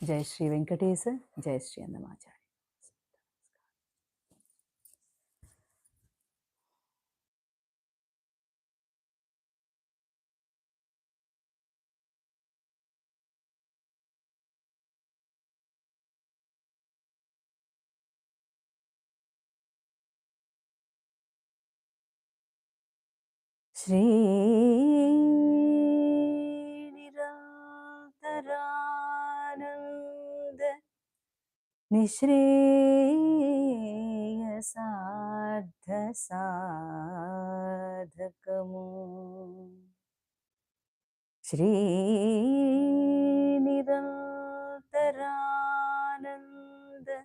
Jai Shri Venkateswara, Jai Shri Annamayya. Shri Nirantarananda Nishreyasadha Sadhakamu Shri Nirantarananda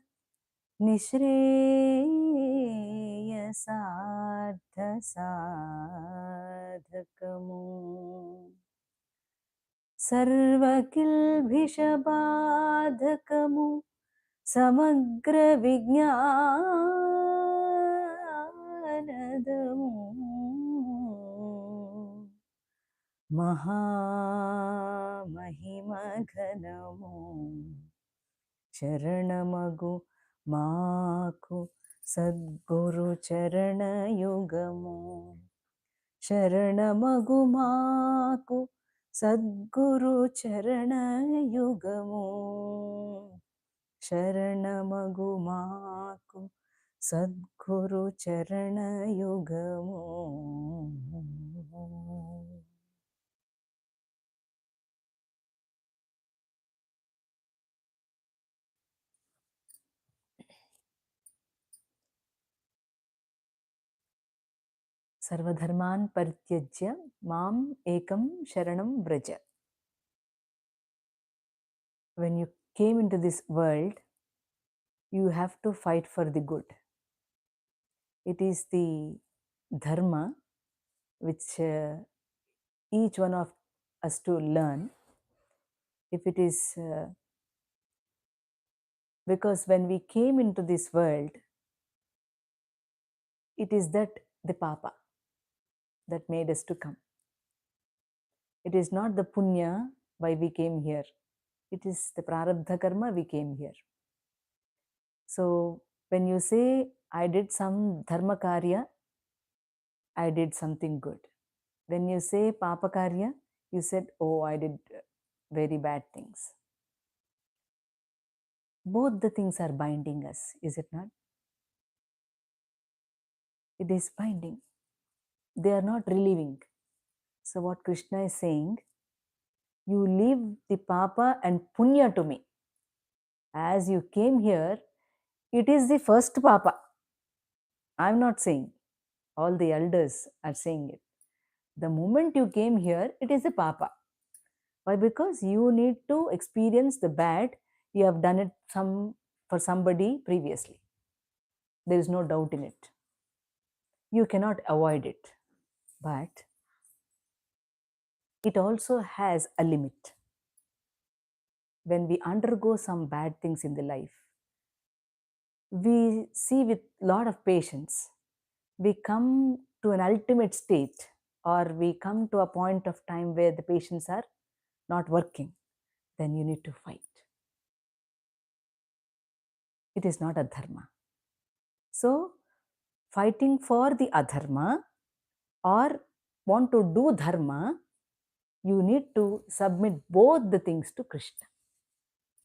Nishreyasadha Sadhakamu Sarvakilbhishabadhakamu Samagra Vijnanadamu Mahamahimaganamu Charanamagu Maku Sadguru Charanayugamu Sharanamagu Maku Sadguru Charanayugamu Sharanamagu Maku Sadguru Charanayugamu. Sarvadharman Parityajya Mam Ekam Sharanam Vraja. When you came into this world, you have to fight for the good. It is the dharma which each one of us to learn. If it is because when we came into this world, it is that the papa that made us to come. It is not the punya why we came here. It is the prarabdha karma we came here. So when you say, I did some dharma karya, I did something good. When you say papa karya, you said, oh, I did very bad things. Both the things are binding us, is it not? It is binding. They are not relieving. So what Krishna is saying, you leave the papa and punya to me. As you came here, it is the first papa. I'm not saying. All the elders are saying it. The moment you came here, it is the papa. Why? Because you need to experience the bad. You have done it for somebody previously. There is no doubt in it. You cannot avoid it. But it also has a limit. When we undergo some bad things in the life, we see with a lot of patience, we come to an ultimate state, or we come to a point of time where the patients are not working, then you need to fight. It is not a dharma. So, fighting for the adharma or want to do dharma, you need to submit both the things to Krishna.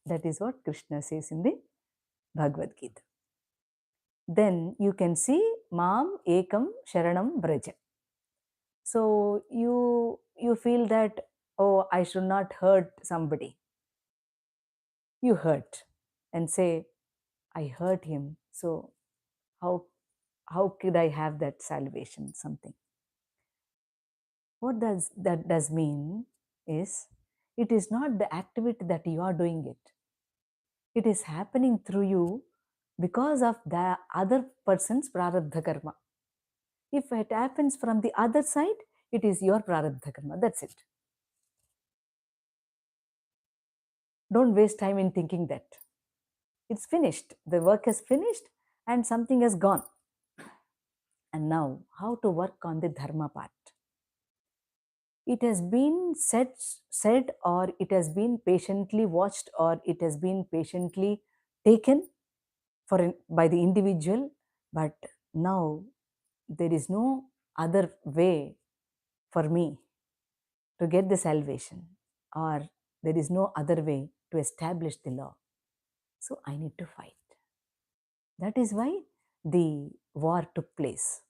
That is what Krishna says in the Bhagavad Gita. Then you can see Mam Ekam Sharanam Braja. So you feel that, oh, I should not hurt somebody. You hurt and say, I hurt him, so how could I have that salvation? Something. What does that does mean is, it is not the activity that you are doing it. It is happening through you because of the other person's prarabdha karma. If it happens from the other side, it is your prarabdha karma. That's it. Don't waste time in thinking that. It's finished. The work is finished and something has gone. And now, how to work on the dharma part? it has been said, or it has been patiently watched, or it has been patiently taken by the individual, but now there is no other way for me to get the salvation, or there is no other way to establish the law. So I need to fight. That is why the war took place.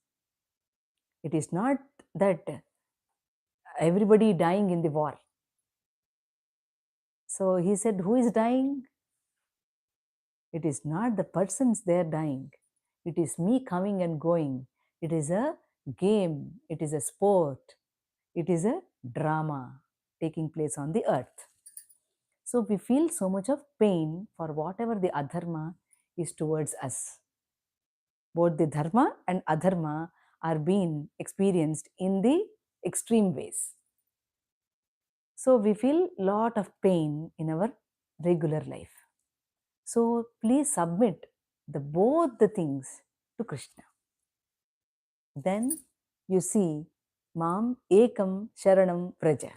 It is not that everybody dying in the war. So he said, who is dying? It is not the persons there dying. It is me coming and going. It is a game. It is a sport. It is a drama taking place on the earth. So we feel so much of pain for whatever the adharma is towards us. Both the dharma and adharma are being experienced in the extreme ways. So we feel lot of pain in our regular life. So please submit both the things to Krishna. Then you see, Mam Ekam Sharanam Praja.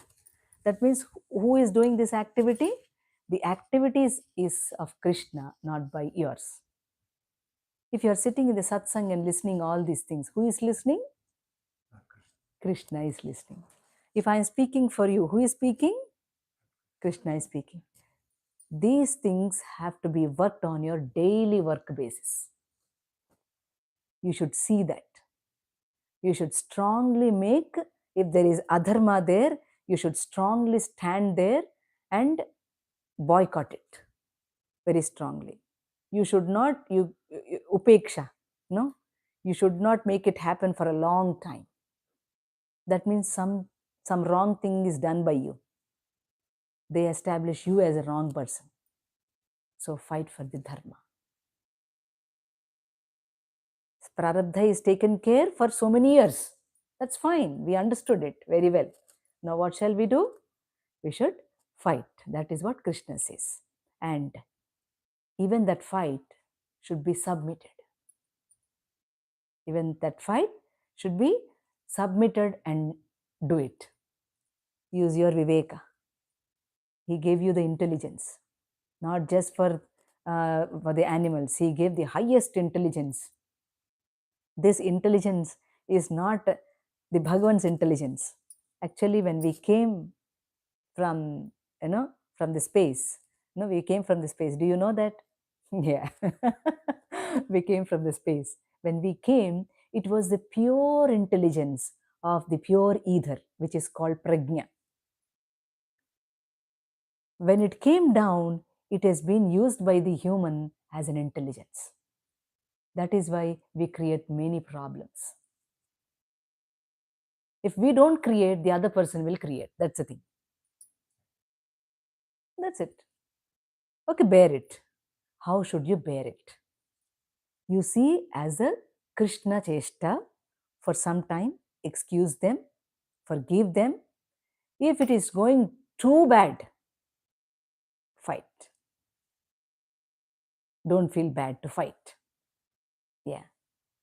That means who is doing this activity? The activities is of Krishna, not by yours. If you are sitting in the satsang and listening all these things, who is listening? Krishna is listening. If I am speaking for you, who is speaking? Krishna is speaking. These things have to be worked on your daily work basis. You should see that. You should strongly make, if there is adharma there, you should strongly stand there and boycott it very strongly. You should not, upeksha, no? You should not make it happen for a long time. That means some wrong thing is done by you. They establish you as a wrong person. So fight for the dharma. Prarabdha is taken care for so many years. That's fine. We understood it very well. Now what shall we do? We should fight. That is what Krishna says. And even that fight should be submitted. Even that fight should be submitted and do it. Use your viveka. He gave you the intelligence, not just for the animals. He gave the highest intelligence. This intelligence is not the Bhagavan's intelligence. Actually, when we came from, from the space, we came from the space. Do you know that? Yeah. We came from the space. When we came, it was the pure intelligence of the pure ether, which is called prajna. When it came down, it has been used by the human as an intelligence. That is why we create many problems. If we don't create, the other person will create. That's the thing. That's it. Okay, bear it. How should you bear it? You see as a Krishna chesta, for some time, excuse them, forgive them. If it is going too bad, fight. Don't feel bad to fight. Yeah.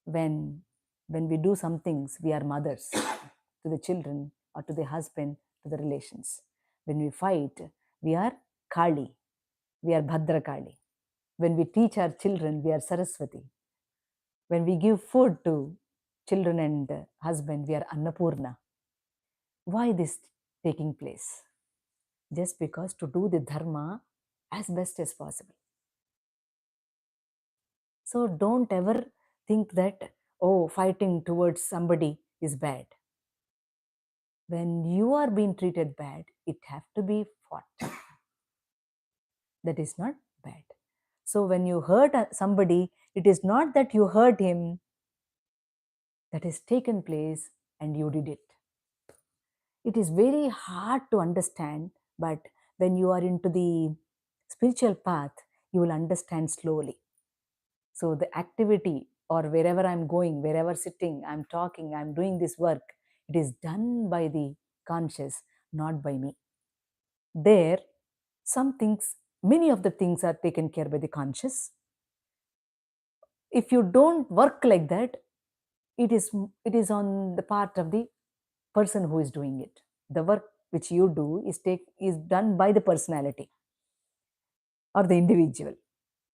When we do some things, we are mothers to the children or to the husband, to the relations. When we fight, we are Kali. We are Bhadra Kali. When we teach our children, we are Saraswati. When we give food to children and husband, we are Annapurna. Why this taking place? Just because to do the dharma as best as possible. So don't ever think that, oh, fighting towards somebody is bad. When you are being treated bad, it have to be fought. That is not bad. So when you hurt somebody, it is not that you hurt him, that has taken place and you did it. It is very hard to understand, but when you are into the spiritual path, you will understand slowly. So the activity, or wherever I'm going, wherever sitting, I'm talking, I'm doing this work, it is done by the conscious, not by me. There, some things, many of the things are taken care by the conscious. If you don't work like that, it is on the part of the person who is doing it. The work which you do is done by the personality or the individual.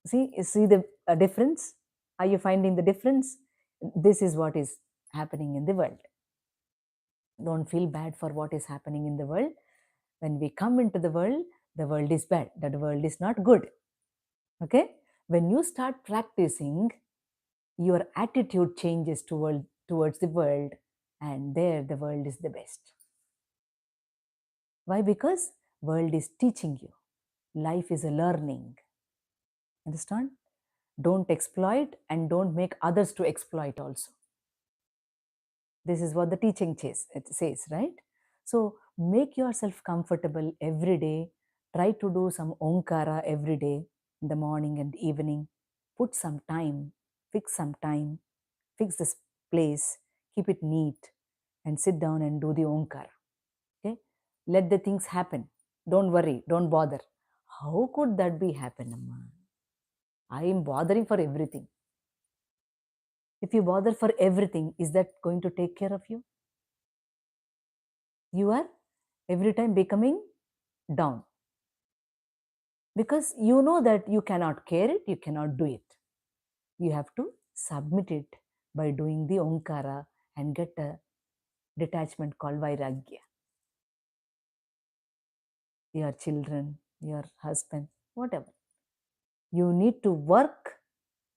See the difference? Are you finding the difference? This is what is happening in the world. Don't feel bad for what is happening in the world. When we come into the world is bad. That world is not good. Okay? When you start practicing, your attitude changes towards the world, and there the world is the best. Why? Because world is teaching you. Life is a learning. Understand? Don't exploit and don't make others to exploit also. This is what the teaching says, right? So make yourself comfortable every day. Try to do some Omkara every day in the morning and evening. Put some time, fix this place, keep it neat, and sit down and do the Omkara. Okay? Let the things happen. Don't worry, don't bother. How could that be happen, Amma? I am bothering for everything. If you bother for everything, is that going to take care of you? You are every time becoming down. Because you know that you cannot care it, you cannot do it. You have to submit it by doing the Omkara and get a detachment called Vairagya. Your children, your husband, whatever. You need to work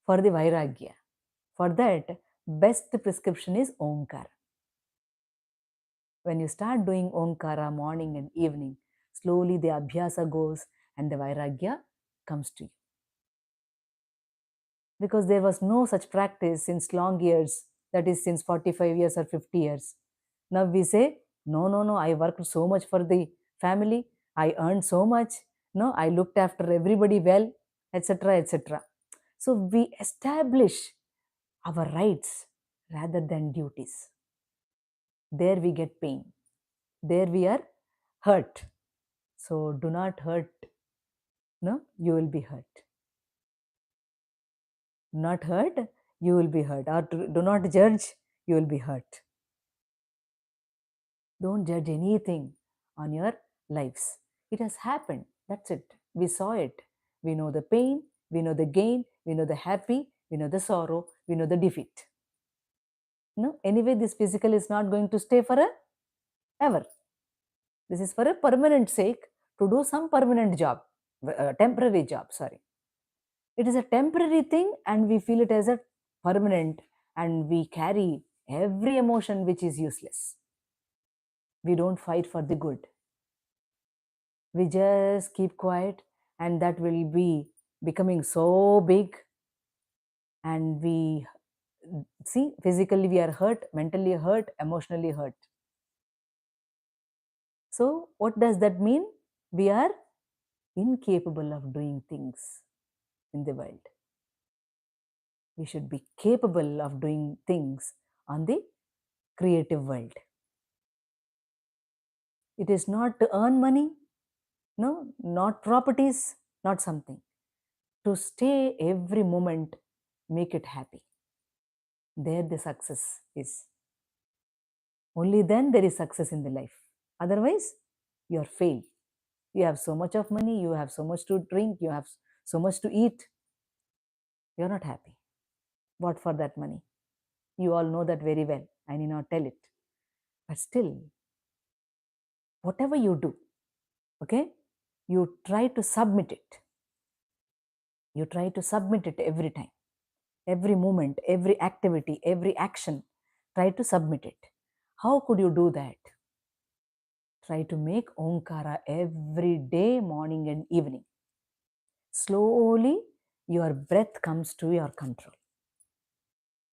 for the Vairagya. For that, best prescription is Omkara. When you start doing Omkara morning and evening, slowly the Abhyasa goes and the Vairagya comes to you. Because there was no such practice since long years, that is since 45 years or 50 years. Now we say, no, I worked so much for the family, I earned so much, no, I looked after everybody well, etc., etc. So we establish our rights rather than duties. There we get pain. There we are hurt. So do not hurt. No, you will be hurt. Not hurt, you will be hurt. Or do not judge, you will be hurt. Don't judge anything on your lives. It has happened. That's it. We saw it. We know the pain, we know the gain, we know the happy, we know the sorrow, we know the defeat. No, anyway, this physical is not going to stay ever. This is for a permanent sake, to do some permanent job, temporary job, sorry. It is a temporary thing and we feel it as a permanent, and we carry every emotion which is useless. We don't fight for the good. We just keep quiet, and that will be becoming so big, and we see physically we are hurt, mentally hurt, emotionally hurt. So what does that mean? We are incapable of doing things in the world. We should be capable of doing things on the creative world. It is not to earn money, no, not properties, not something. To stay every moment, make it happy. There the success is. Only then there is success in the life. Otherwise, you are failed. You have so much of money, you have so much to drink, you have so much to eat. You are not happy. What for that money? You all know that very well. I need not tell it. But still, whatever you do, okay, you try to submit it. You try to submit it every time. Every moment, every activity, every action, try to submit it. How could you do that? Try to make Omkara every day, morning and evening. Slowly, your breath comes to your control.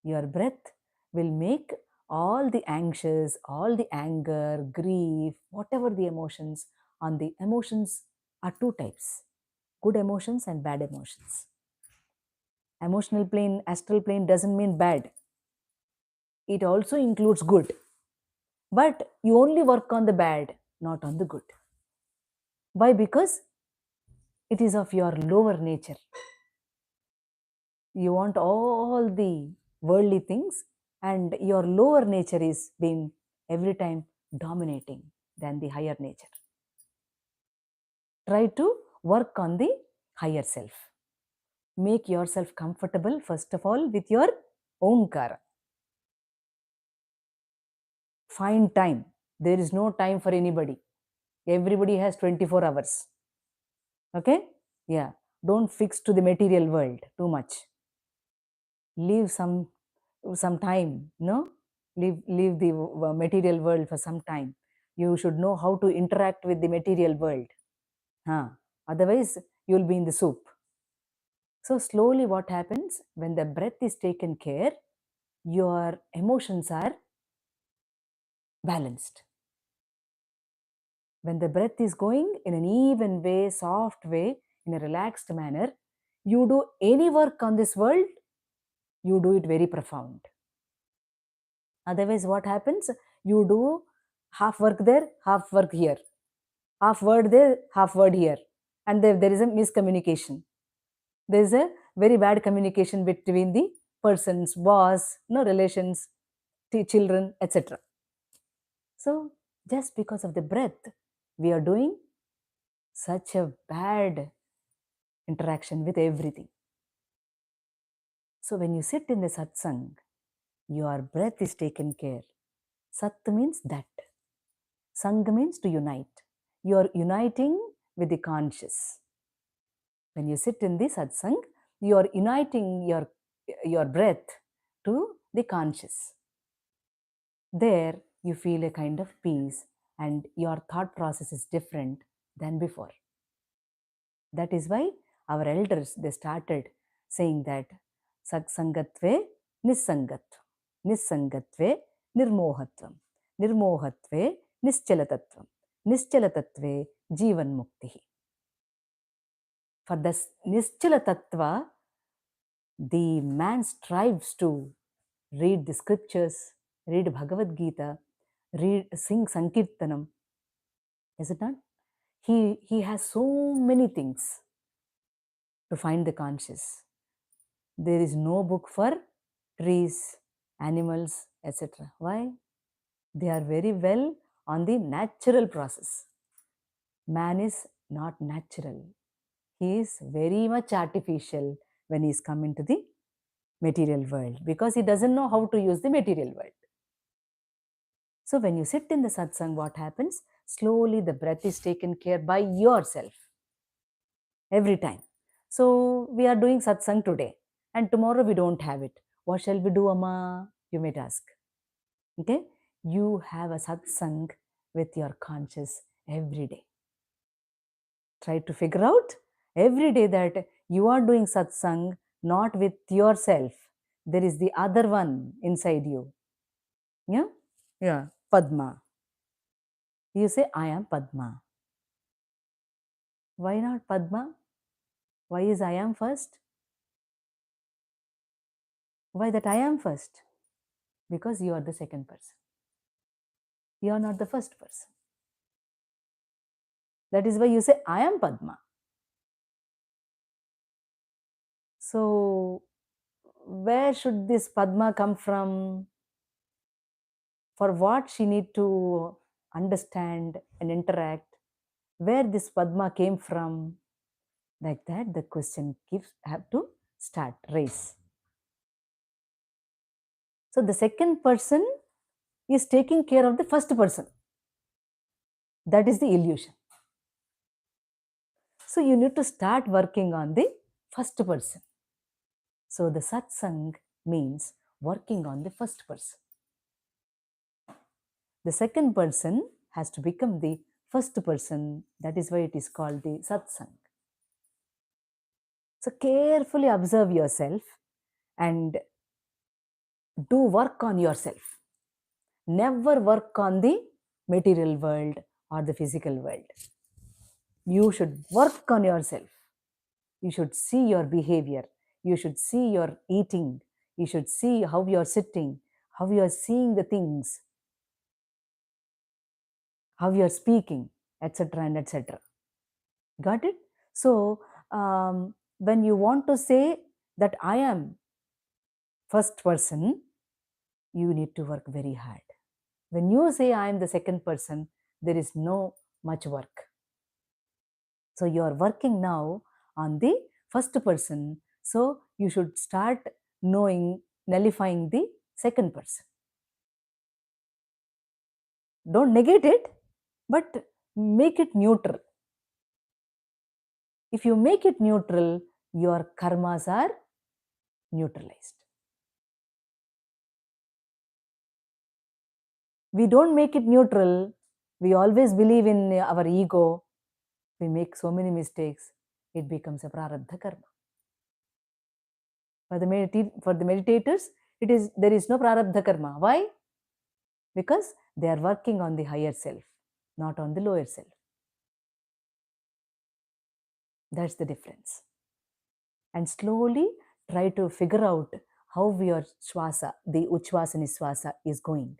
Your breath will make all the anxious, all the anger, grief, whatever the emotions, on the emotions are two types, good emotions and bad emotions. Emotional plane, astral plane doesn't mean bad. It also includes good. But you only work on the bad, not on the good. Why? Because it is of your lower nature. You want all the worldly things, and your lower nature is being every time dominating. than the higher nature. Try to work on the higher self. Make yourself comfortable, first of all, with your Omkara. Find time. There is no time for anybody. Everybody has 24 hours. Okay? Yeah. Don't fix to the material world too much. Leave some time, no? Leave the material world for some time. You should know how to interact with the material world. Otherwise, you'll be in the soup. So slowly what happens, when the breath is taken care, your emotions are balanced. When the breath is going in an even way, soft way, in a relaxed manner, you do any work on this world, you do it very profound. Otherwise, what happens? You do half work there, half work here. Half word there, half word here. And there is a miscommunication. There is a very bad communication between the persons, boss, relations, children, etc. So, just because of the breath, we are doing such a bad interaction with everything. So, when you sit in the satsang, your breath is taken care. Sat means that. Sang means to unite. You are uniting with the conscious. When you sit in the satsang, you are uniting your breath to the conscious. There, you feel a kind of peace and your thought process is different than before. That is why our elders, they started saying that Satsangatve Nissangatvam, Nissangatve Nirmohatvam, Nirmohatve Nischalatattvam, Nischalatattve Jivan Muktihi. For this Nischalatattva, the man strives to read the scriptures, read Bhagavad Gita, sing Sankirtanam. Is it not? He has so many things to find the conscious. There is no book for trees, animals, etc. Why? They are very well on the natural process. Man is not natural. He is very much artificial when he is come into the material world because he doesn't know how to use the material world. So when you sit in the satsang, what happens? Slowly the breath is taken care by yourself every time. So we are doing satsang today and tomorrow we don't have it. What shall we do, Amma? You might ask. Okay? You have a satsang with your conscious every day. Try to figure out every day that you are doing satsang not with yourself. There is the other one inside you. Yeah? Yeah. Padma. You say, I am Padma. Why not Padma? Why is I am first? Why that I am first? Because you are the second person. You are not the first person. That is why you say, I am Padma. So, where should this Padma come from? For what she need to understand and interact? Where this Padma came from? Like that, the question have to start, raise. So, the second person is taking care of the first person. That is the illusion. So you need to start working on the first person. So the satsang means working on the first person. The second person has to become the first person. That is why it is called the satsang. So carefully observe yourself and do work on yourself. Never work on the material world or the physical world. You should work on yourself. You should see your behavior. You should see your eating. You should see how you are sitting, how you are seeing the things, how you are speaking, etc. and etc. Got it? So, when you want to say that I am first person, you need to work very hard. When you say I am the second person, there is no much work. So you are working now on the first person. So you should start nullifying the second person. Don't negate it, but make it neutral. If you make it neutral, your karmas are neutralized. We don't make it neutral. We always believe in our ego. We make so many mistakes. It becomes a prarabdha karma. For the meditators, there is no prarabdha karma. Why? Because they are working on the higher self, not on the lower self. That's the difference. And slowly try to figure out how your swasa, the uchvasa niswasa, is going.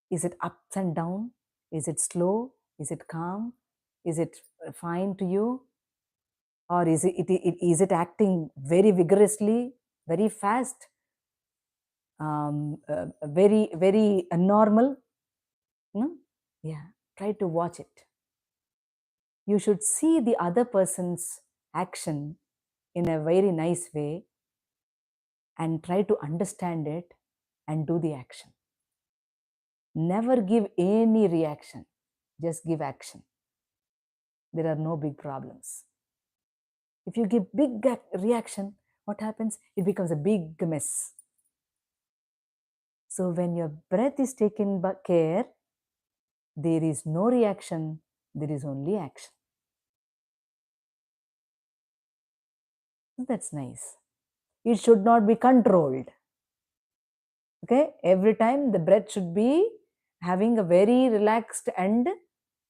Is it ups and down? Is it slow? Is it calm? Is it fine to you? Or is it acting very vigorously, very fast, very, very normal? No? Yeah, try to watch it. You should see the other person's action in a very nice way and try to understand it and do the action. Never give any reaction, just give action. There are no big problems. If you give big reaction, what happens? It becomes a big mess. So when your breath is taken by care, there is no reaction, there is only action. That's nice. It should not be controlled. Okay, every time the breath should be having a very relaxed and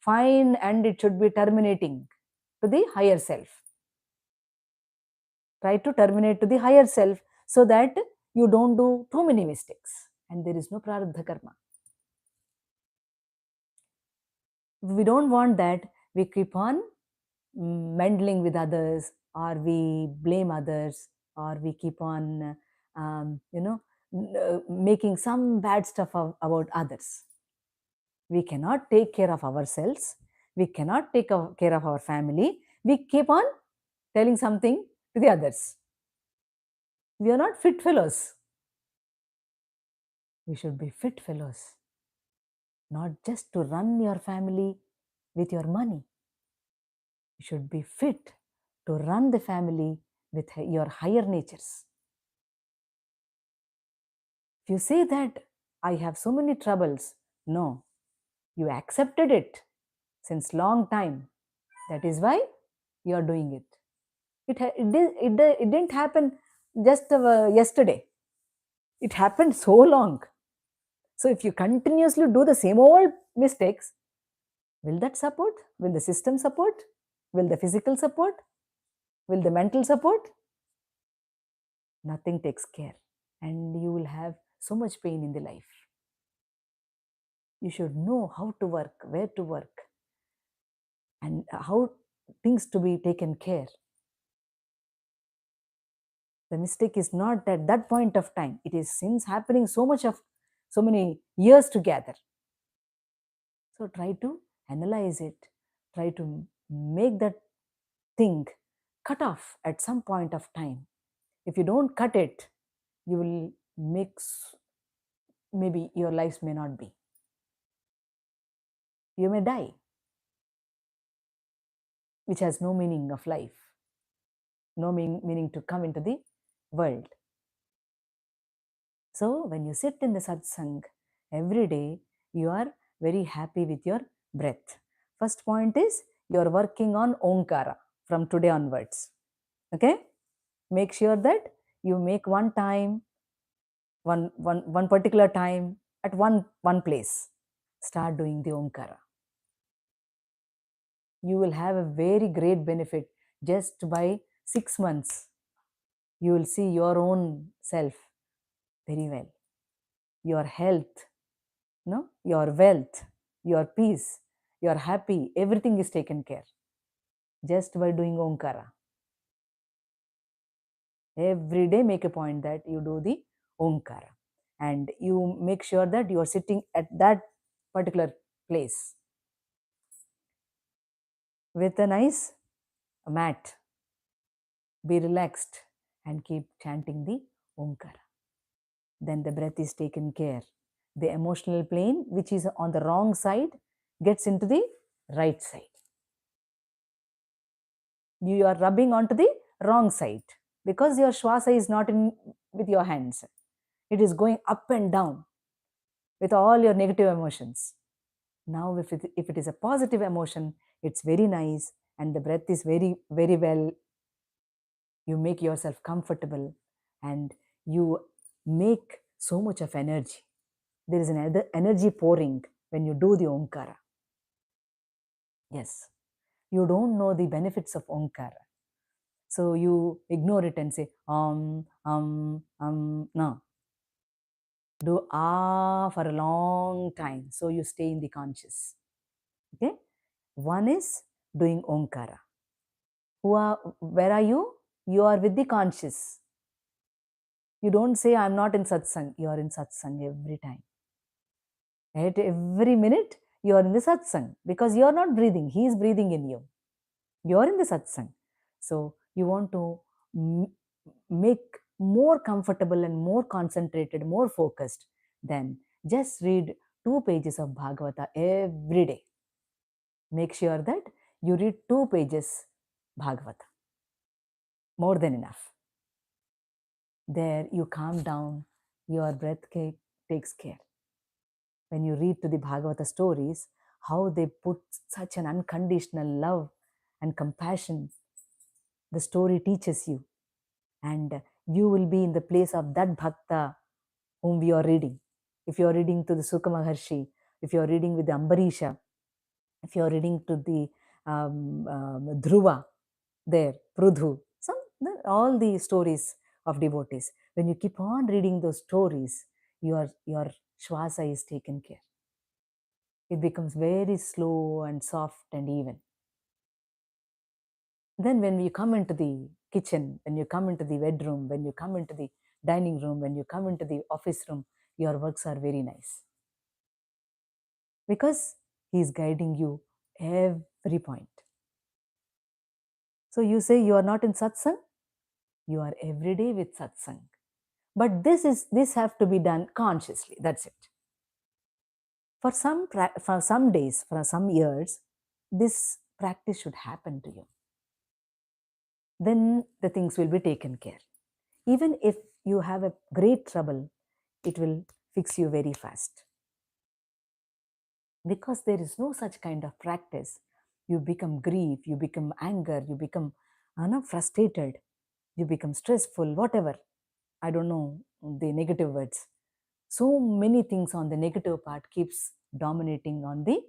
fine, and it should be terminating to the higher self. Try to terminate to the higher self so that you don't do too many mistakes and there is no prarabdha karma. We don't want that. We keep on meddling with others, or we blame others, or we keep on making some bad stuff about others. We cannot take care of ourselves. We cannot take care of our family. We keep on telling something to the others. We are not fit fellows. We should be fit fellows, not just to run your family with your money. You should be fit to run the family with your higher natures. If you say that I have so many troubles, no, you accepted it since long time. That is why you are doing it. It didn't happen just yesterday. It happened so long. So if you continuously do the same old mistakes, will that support? Will the system support? Will the physical support? Will the mental support? Nothing takes care. And you will have so much pain in the life. You should know how to work, where to work, and how things to be taken care. The mistake is not at that point of time. It is since happening so many years together. So try to analyze it. Try to make that thing cut off at some point of time. If you don't cut it, you will mix. Maybe your lives may not be. You may die, which has no meaning of life, no meaning to come into the world. So when you sit in the satsang every day, you are very happy with your breath. First point is you are working on Omkara from today onwards. Okay? Make sure that you make one particular time at one place. Start doing the Omkara. You will have a very great benefit just by 6 months. You will see your own self very well. Your health, your wealth, your peace, your happy, everything is taken care just by doing Omkara. Every day make a point that you do the Omkara and you make sure that you are sitting at that particular place. with a nice mat. Be relaxed and keep chanting the Omkara. Then the breath is taken care. The emotional plane, which is on the wrong side, gets into the right side. You are rubbing onto the wrong side because your Shwasa is not in with your hands. It is going up and down with all your negative emotions. Now, if it is a positive emotion, it's very nice and the breath is very, very well. You make yourself comfortable and you make so much of energy. There is an energy pouring when you do the Omkara. Yes, you don't know the benefits of Omkara. So you ignore it and say, no. Do for a long time. So you stay in the conscious. Okay. One is doing Omkara. Where are you? You are with the conscious. You don't say, I'm not in satsang. You are in satsang every time. At every minute, you are in the satsang because you are not breathing. He is breathing in you. You are in the satsang. So you want to make more comfortable and more concentrated, more focused, then just read 2 pages of Bhagavata every day. Make sure that you read 2 pages Bhagavata. More than enough. There you calm down, your breath takes care. When you read to the Bhagavata stories, how they put such an unconditional love and compassion, the story teaches you. And you will be in the place of that Bhakta whom we are reading. If you are reading to the Sukha Maharshi, if you are reading with the Ambarisha, if you are reading to the Dhruva, there, Prudhu, all the stories of devotees. When you keep on reading those stories, your Shwasa is taken care. It becomes very slow and soft and even. Then when you come into the kitchen, when you come into the bedroom, when you come into the dining room, when you come into the office room, your works are very nice. Because he is guiding you every point. So you say you are not in satsang, you are every day with satsang. But this have to be done consciously. That's it. For some days, for some years, this practice should happen to you. Then the things will be taken care. Even if you have a great trouble, it will fix you very fast. Because there is no such kind of practice, you become grief, you become anger, you become frustrated, you become stressful, whatever. I don't know the negative words. So many things on the negative part keeps dominating on the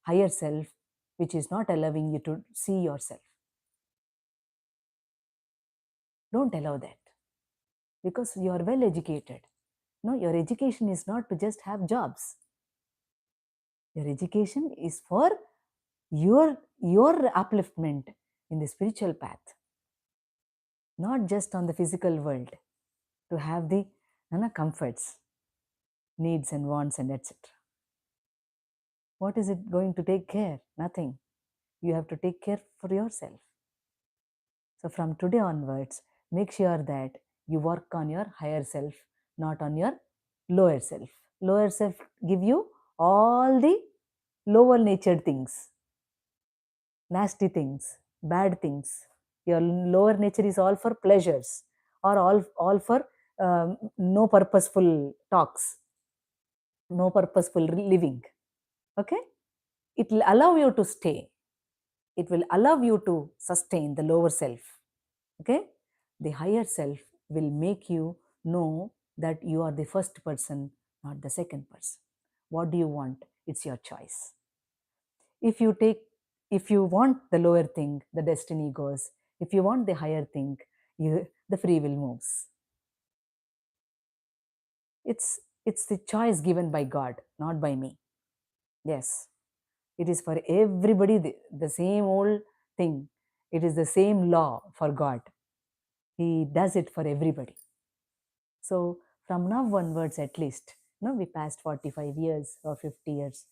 higher self, which is not allowing you to see yourself. Don't allow that because you are well educated. No, your education is not to just have jobs. Your education is for your upliftment in the spiritual path, not just on the physical world, to have the comforts, needs and wants and etc. What is it going to take care? Nothing. You have to take care for yourself. So from today onwards, make sure that you work on your higher self, not on your lower self. Lower self give you all the lower natured things, nasty things, bad things. Your lower nature is all for pleasures or all for no purposeful talks, no purposeful living. Okay? It will allow you to stay. It will allow you to sustain the lower self. Okay? The higher self will make you know that you are the first person, not the second person. What do you want? It's your choice. If you want the lower thing, the destiny goes. If you want the higher thing, the free will moves. It's the choice given by God, not by me. Yes. It is for everybody the same old thing. It is the same law for God. He does it for everybody. So from now onwards, at least, we passed 45 years or 50 years.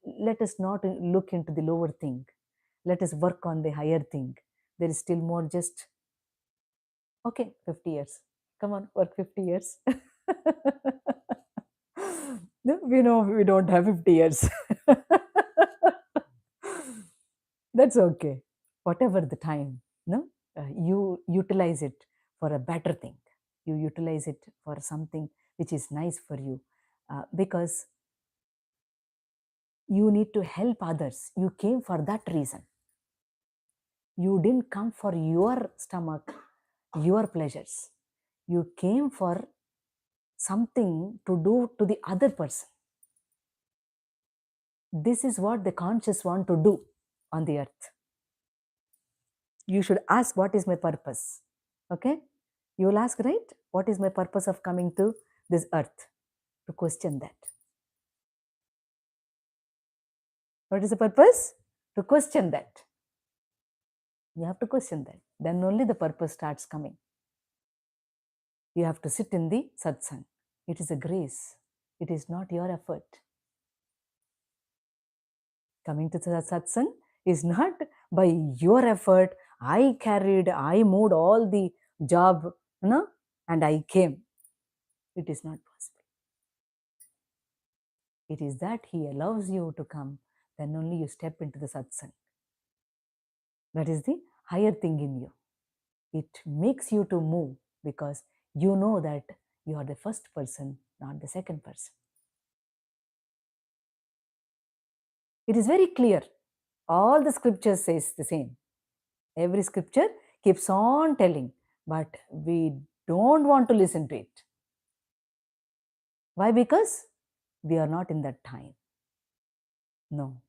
Let us not look into the lower thing. Let us work on the higher thing. There is still more, just, okay, 50 years. Come on, work 50 years. No, we know we don't have 50 years. That's okay. Whatever the time, no, you utilize it for a better thing. You utilize it for something which is nice for you, because you need to help others. You came for that reason. You didn't come for your stomach, your pleasures. You came for something to do to the other person. This is what the conscious want to do on the earth. You should ask, what is my purpose? Okay? You will ask, right? What is my purpose of coming to this earth? To question that. What is the purpose? To question that. You have to question that. Then only the purpose starts coming. You have to sit in the satsang. It is a grace. It is not your effort. Coming to the satsang is not by your effort. I carried, I moved all the job, and I came. It is not possible. It is that he allows you to come. Then only you step into the satsang. That is the higher thing in you. It makes you to move because you know that you are the first person, not the second person. It is very clear. All the scriptures says the same. Every scripture keeps on telling, but we don't want to listen to it. Why? Because we are not in that time. No.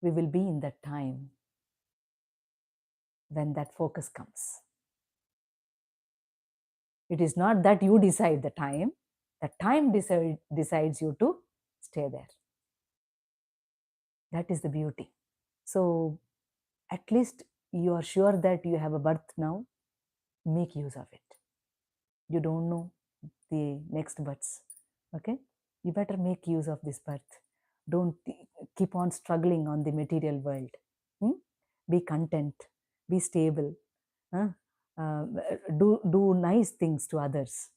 We will be in that time when that focus comes. It is not that you decide the time. The time decides you to stay there. That is the beauty. So at least you are sure that you have a birth now. Make use of it. You don't know the next births. Okay? You better make use of this birth. Don't keep on struggling on the material world. Be content. Be stable. Do nice things to others.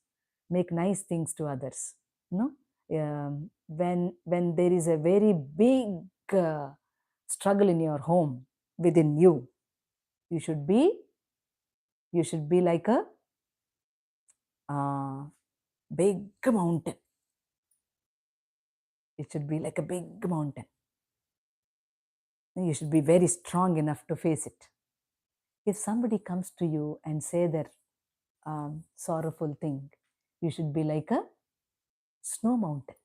Make nice things to others. When there is a very big struggle in your home within you, you should be like a big mountain. It should be like a big mountain. You should be very strong enough to face it. If somebody comes to you and say their sorrowful thing, you should be like a snow mountain.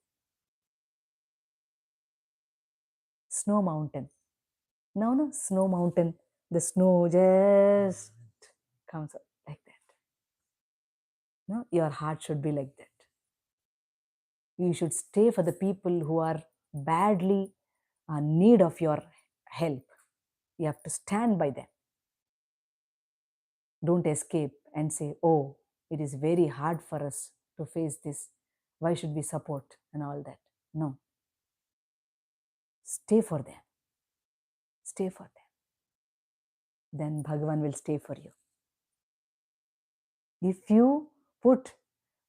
Snow mountain. No, snow mountain. The snow just comes up like that. No, your heart should be like that. You should stay for the people who are badly in need of your help. You have to stand by them. Don't escape and say, oh, it is very hard for us to face this. Why should we support and all that? No. Stay for them. Stay for them. Then Bhagavan will stay for you. If you put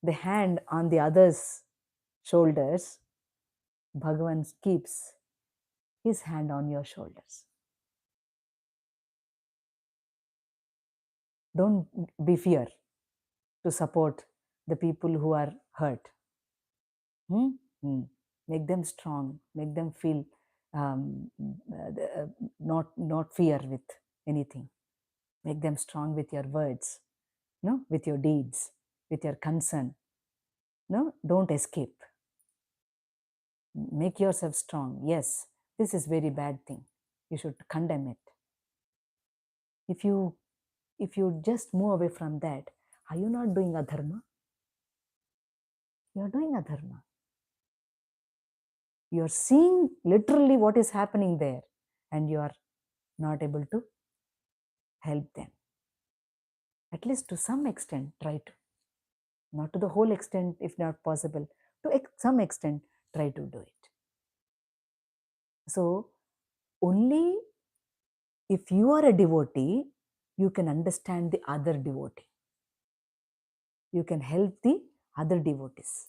the hand on the other's shoulders, Bhagavan keeps his hand on your shoulders. Don't be fear to support the people who are hurt. Make them strong. Make them feel not fear with anything. Make them strong with your words, with your deeds, with your concern. Don't escape. Make yourself strong. Yes, this is very bad thing. You should condemn it. If you just move away from that, are you not doing adharma? You are doing adharma. You are seeing literally what is happening there, and you are not able to help them. At least to some extent, try to. Not to the whole extent, if not possible. To some extent, try to do it. So, only If you are a devotee, you can understand the other devotee. You can help the other devotees.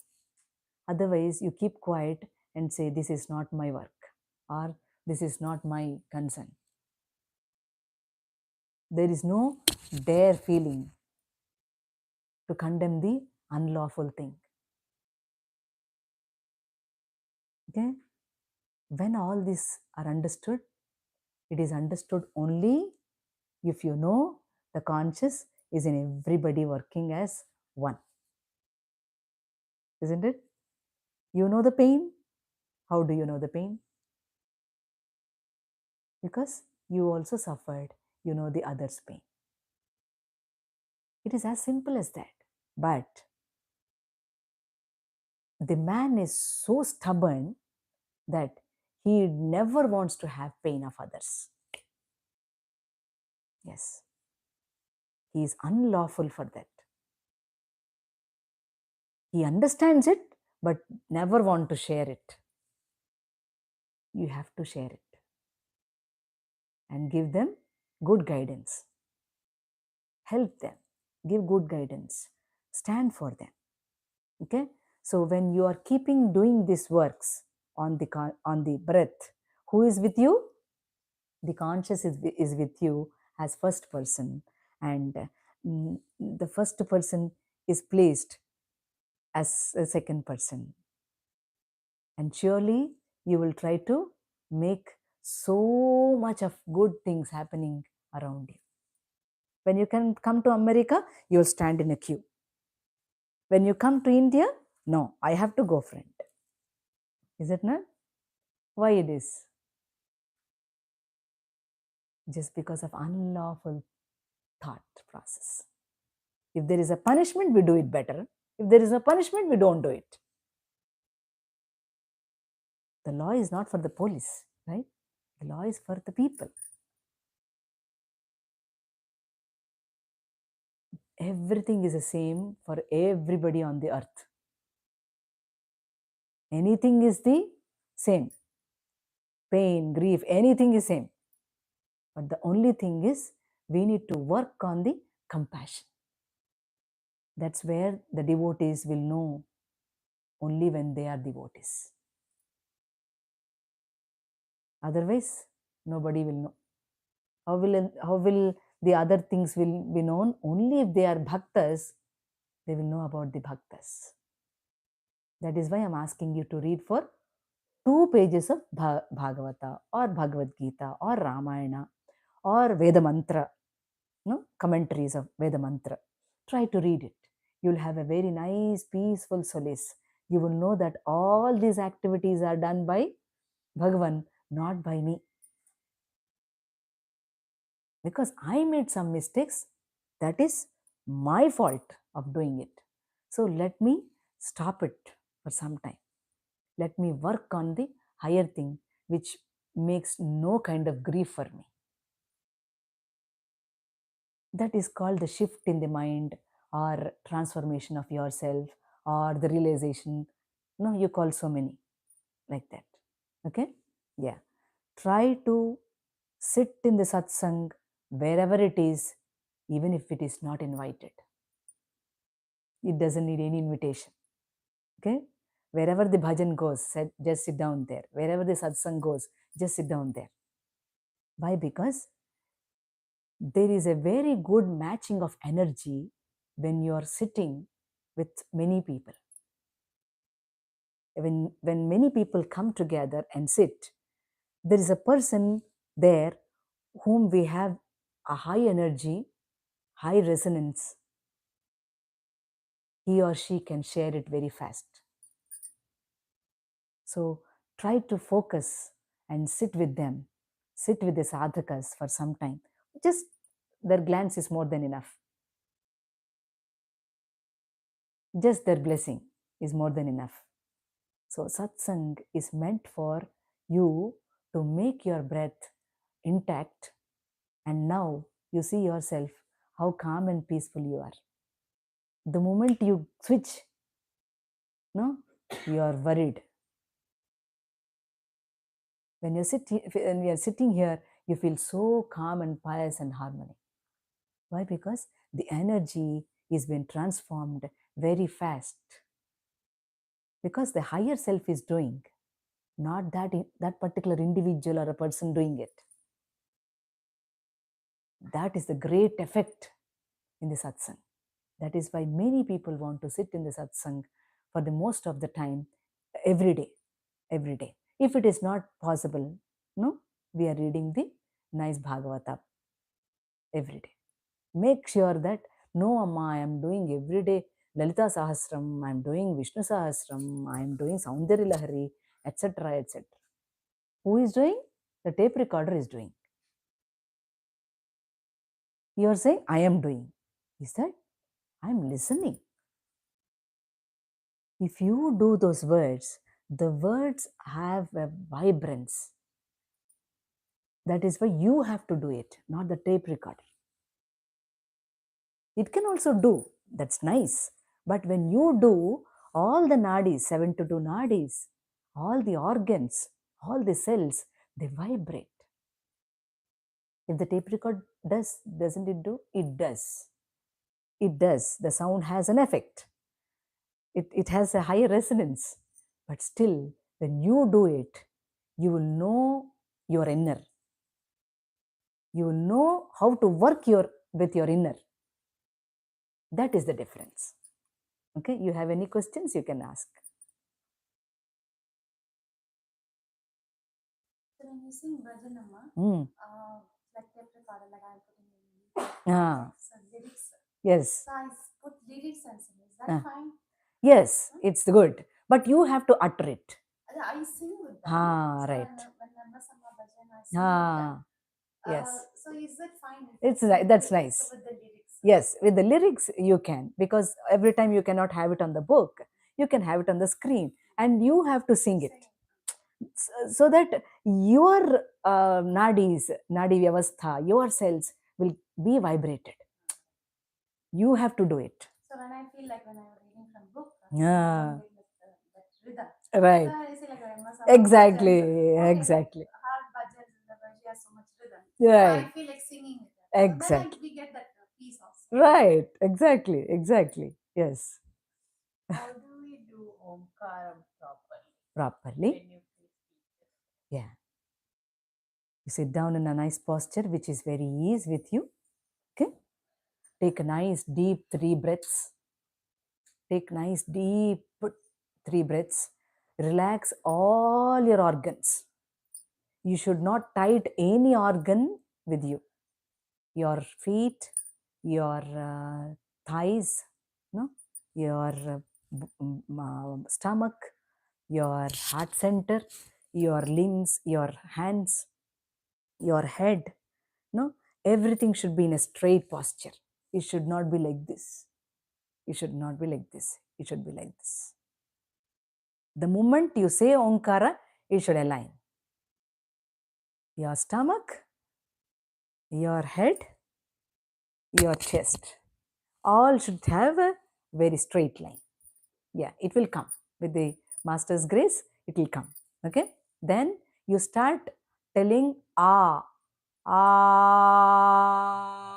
Otherwise, you keep quiet and say, this is not my work, or this is not my concern. There is no dare feeling to condemn the unlawful thing. Okay? When all these are understood, it is understood only if you know the conscious is in everybody working as one. Isn't it? You know the pain. How do you know the pain? Because you also suffered. You know the other's pain. It is as simple as that. But the man is so stubborn that he never wants to have pain of others. Yes. He is unlawful for that. He understands it, but never want to share it. You have to share it and give them good guidance. Help them. Give good guidance. Stand for them. Okay? So when you are keeping doing these works on the breath, who is with you? The conscious is with you as first person, and the first person is placed as a second person. And surely you will try to make so much of good things happening around you. When you can come to America, you'll stand in a queue. When you come to India, no, I have to go front. Is it not? Why it is? Just because of unlawful thought process. If there is a punishment, we do it better. If there is no punishment, we don't do it. The law is not for the police, right? The law is for the people. Everything is the same for everybody on the earth. Anything is the same. Pain, grief, anything is same. But the only thing is we need to work on the compassion. That's where the devotees will know only when they are devotees. Otherwise, nobody will know. How will the other things will be known? Only if they are bhaktas, they will know about the bhaktas. That is why I'm asking you to read for 2 pages of Bhagavata or Bhagavad Gita or Ramayana or Veda Mantra, no? Commentaries of Veda Mantra. Try to read it. You'll have a very nice, peaceful solace. You will know that all these activities are done by Bhagavan, not by me. Because I made some mistakes, that is my fault of doing it. So let me stop it for some time. Let me work on the higher thing which makes no kind of grief for me. That is called the shift in the mind or transformation of yourself or the realization. No, you call so many like that. Okay? Yeah. Try to sit in the satsang wherever it is, even if it is not invited. It doesn't need any invitation. Okay? Wherever the bhajan goes, just sit down there. Wherever the satsang goes, just sit down there. Why? Because there is a very good matching of energy when you are sitting with many people. When many people come together and sit, there is a person there whom we have a high energy, high resonance. He or she can share it very fast. So try to focus and sit with them, sit with the sadhakas for some time. Just their glance is more than enough. Just their blessing is more than enough. So satsang is meant for you to make your breath intact, and now you see yourself how calm and peaceful you are. The moment you switch, no, you are worried. When you are sitting here, you feel so calm and pious and harmony. Why? Because the energy is being transformed very fast. Because the higher self is doing, not that particular individual or a person doing it. That is the great effect in the satsang. That is why many people want to sit in the satsang for the most of the time, every day. Every day. If it is not possible, no, we are reading the nice Bhagavata every day. Make sure that, no, Amma, I am doing every day Lalita Sahasram, I am doing Vishnu Sahasram, I am doing Saundarya Lahari, etc., etc. Who is doing? The tape recorder is doing. You are saying, I am doing. Is that? I am listening. If you do those words, the words have a vibrance. That is why you have to do it, not the tape recorder. It can also do, that's nice. But when you do, all the nadis, 72 nadis, all the organs, all the cells, they vibrate. If the tape record does, doesn't it do? It does. It does. The sound has an effect. It has a higher resonance. But still, when you do it, you will know your inner. You will know how to work with your inner. That is the difference. Okay, you have any questions, you can ask. So when you sing bhajan, Amma, like tape recorder, like I'm putting some lyrics. Yes. So I put lyrics and sing. Is that fine? Yes, it's good. But you have to utter it. I sing with them. Ah, so right. When Annamayya bhajan, I sing with them. Yes. So is it fine? It's right. That's nice. With the lyrics. Yes, with the lyrics you can, because every time you cannot have it on the book, you can have it on the screen, and you have to sing it, so that your nadi vyavastha, your cells will be vibrated. You have to do it. So when I feel like when I'm reading from book, Yeah. that rhythm. Right. So I say like Exactly. bhajan, Exactly. Like hard bhajans in the bhajan has so much rhythm. Right. So I feel like singing with them. Exactly. So then we get that piece also. Right. Exactly. Exactly. Yes. How do we do Omkaram properly? Properly. When you feel Yeah. You sit down in a nice posture, which is very easy with you. Okay. Take a nice deep 3 breaths. Take nice deep 3 breaths. Relax all your organs. You should not tight any organ with you. Your feet, your thighs, no, your stomach, your heart center, your limbs, your hands, your head. No, everything should be in a straight posture. It should not be like this. It should not be like this. It should be like this. The moment you say Omkara, it should align. Your stomach, your head, your chest, all should have a very straight line. Yeah, it will come. With the Master's grace, it will come. Okay? Then you start telling ah, ah.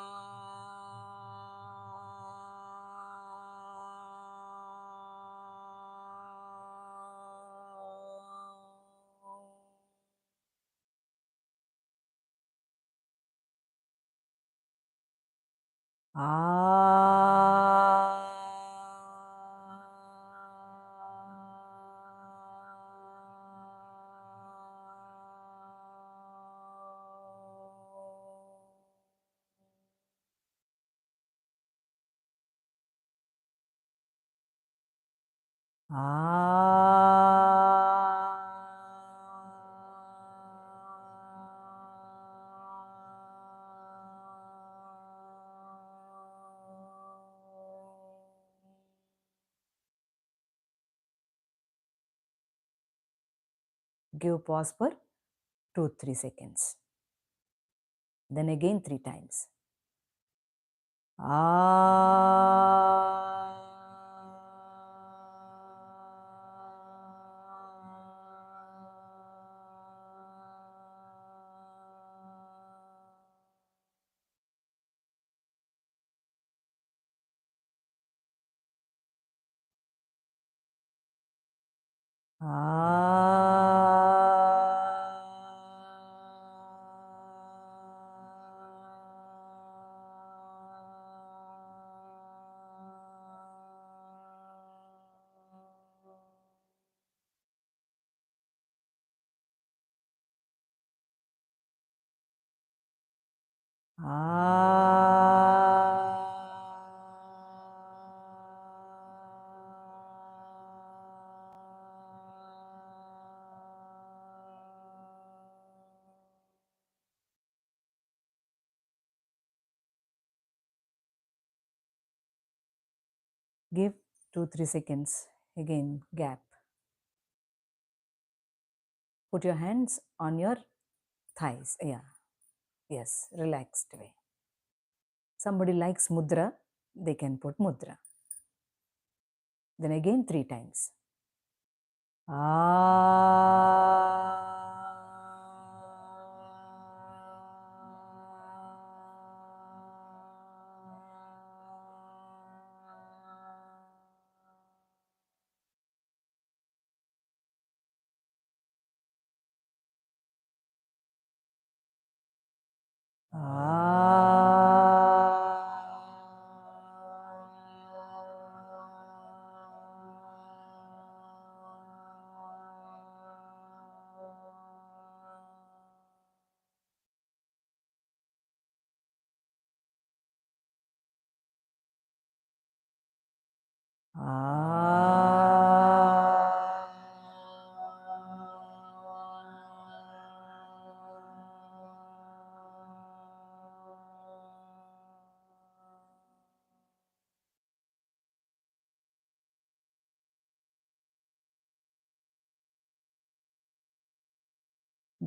Give pause for 2-3 seconds. Then again 3 times. Give 2-3 seconds. Again, gap. Put your hands on your thighs. Yeah. Yes, relaxed way. Somebody likes mudra, they can put mudra. Then again 3 times.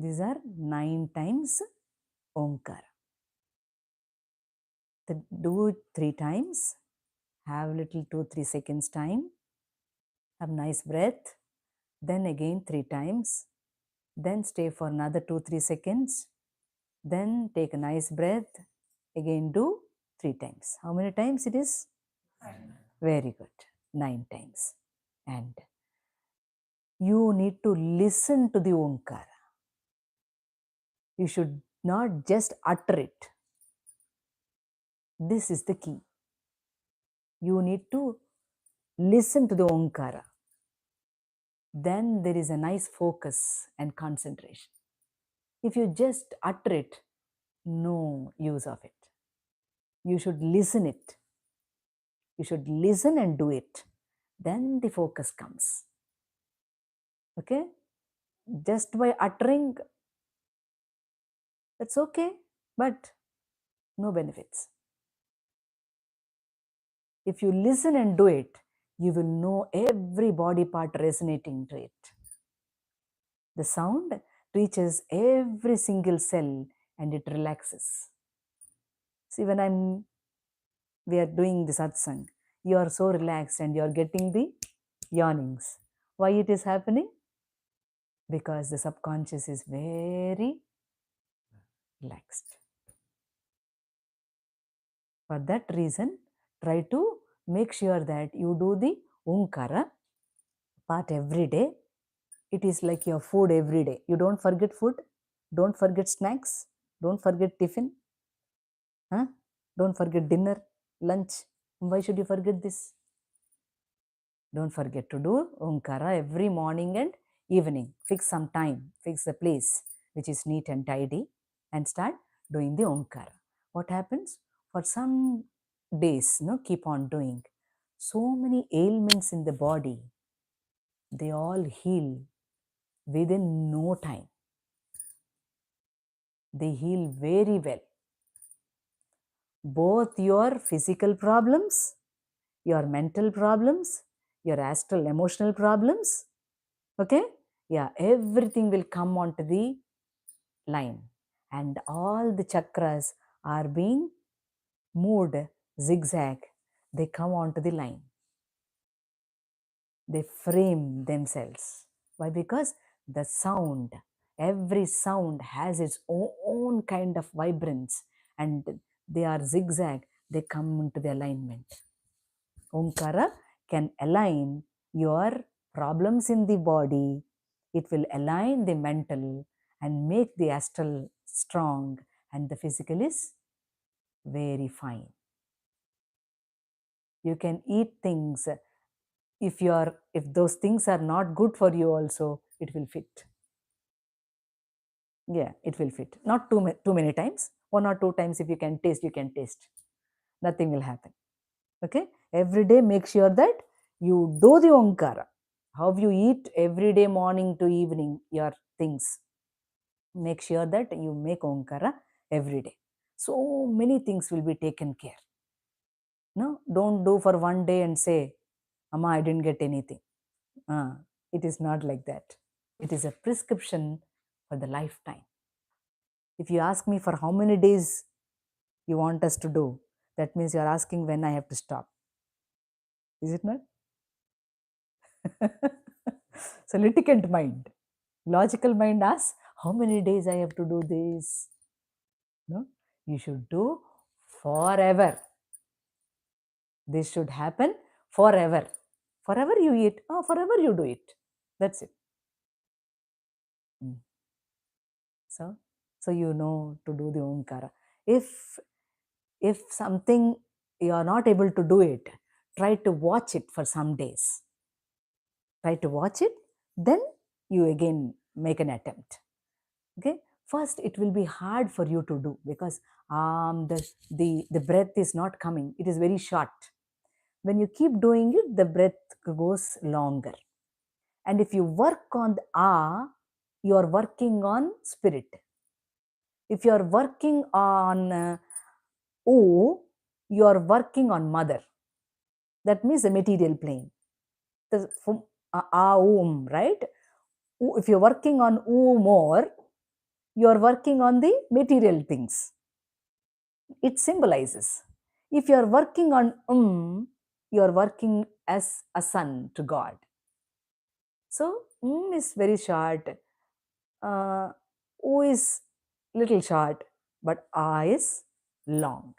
These are 9 times Omkar. Do it 3 times. Have little 2-3 seconds time. Have nice breath. Then again 3 times. Then stay for another 2-3 seconds. Then take a nice breath. Again do 3 times. How many times it is? 9. Very good. 9 times. And you need to listen to the Omkara. You should not just utter it. This is the key. You need to listen to the Omkara. Then there is a nice focus and concentration. If you just utter it, no use of it. You should listen it. You should listen and do it. Then the focus comes. Okay? Just by uttering, that's okay, but no benefits. If you listen and do it, you will know every body part resonating to it. The sound reaches every single cell and it relaxes. See, when we are doing the satsang, you are so relaxed and you are getting the yawnings. Why it is happening? Because the subconscious is very relaxed. For that reason, try to make sure that you do the Omkara part every day. It is like your food every day. You don't forget food. Don't forget snacks. Don't forget tiffin. Huh? Don't forget dinner, lunch. Why should you forget this? Don't forget to do Omkara every morning and evening. Fix some time. Fix the place which is neat and tidy and start doing the Omkara. What happens? For some days, keep on doing. So many ailments in the body, they all heal within no time. They heal very well. Both your physical problems, your mental problems, your astral emotional problems, okay? Yeah, everything will come onto the line. And all the chakras are being moved zigzag. They come onto the line. They frame themselves. Why? Because the sound, every sound has its own kind of vibrance and they are zigzag. They come into the alignment. Omkara can align your problems in the body, it will align the mental and make the astral strong, and the physical is very fine. You can eat things. If those things are not good for you also, it will fit. Yeah, it will fit. Not too many times. 1 or 2 times if you can taste, you can taste. Nothing will happen. Okay? Every day make sure that you do the Omkara. How you eat every day morning to evening your things. Make sure that you make Omkara every day. So many things will be taken care. No, don't do for one day and say, Amma, I didn't get anything. It is not like that. It is a prescription for the lifetime. If you ask me for how many days you want us to do, that means you are asking when I have to stop. Is it not? So litigant mind. Logical mind asks, how many days I have to do this? No, you should do forever. This should happen forever. Forever you eat, forever you do it. That's it. So you know to do the Omkara. If something you are not able to do it, try to watch it for some days. Try to watch it, then you again make an attempt. Okay, first it will be hard for you to do because the breath is not coming. It is very short. When you keep doing it, the breath goes longer. And if you work on the you are working on spirit. If you are working on O, you are working on mother. That means the material plane. The right? If you're working on more, you're working on the material things. It symbolizes. If you're working on you're working as a son to God. So is very short. O is little short, but A is long.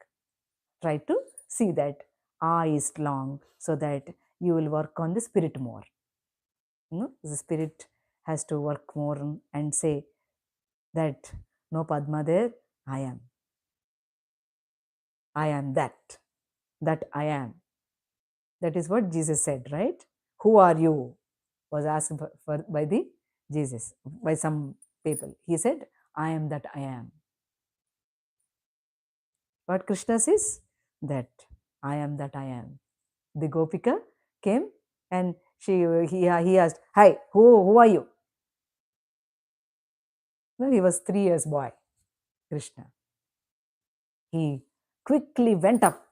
Try to see that A is long so that you will work on the spirit more. The spirit has to work more and say that no Padma there, I am. I am that. That I am. That is what Jesus said, right? Who are you? Was asked by the Jesus, by some people. He said, I am that I am. What Krishna says? That I am that I am. The Gopika came and he asked, hi, who are you? Well, he was 3 years boy, Krishna. He quickly went up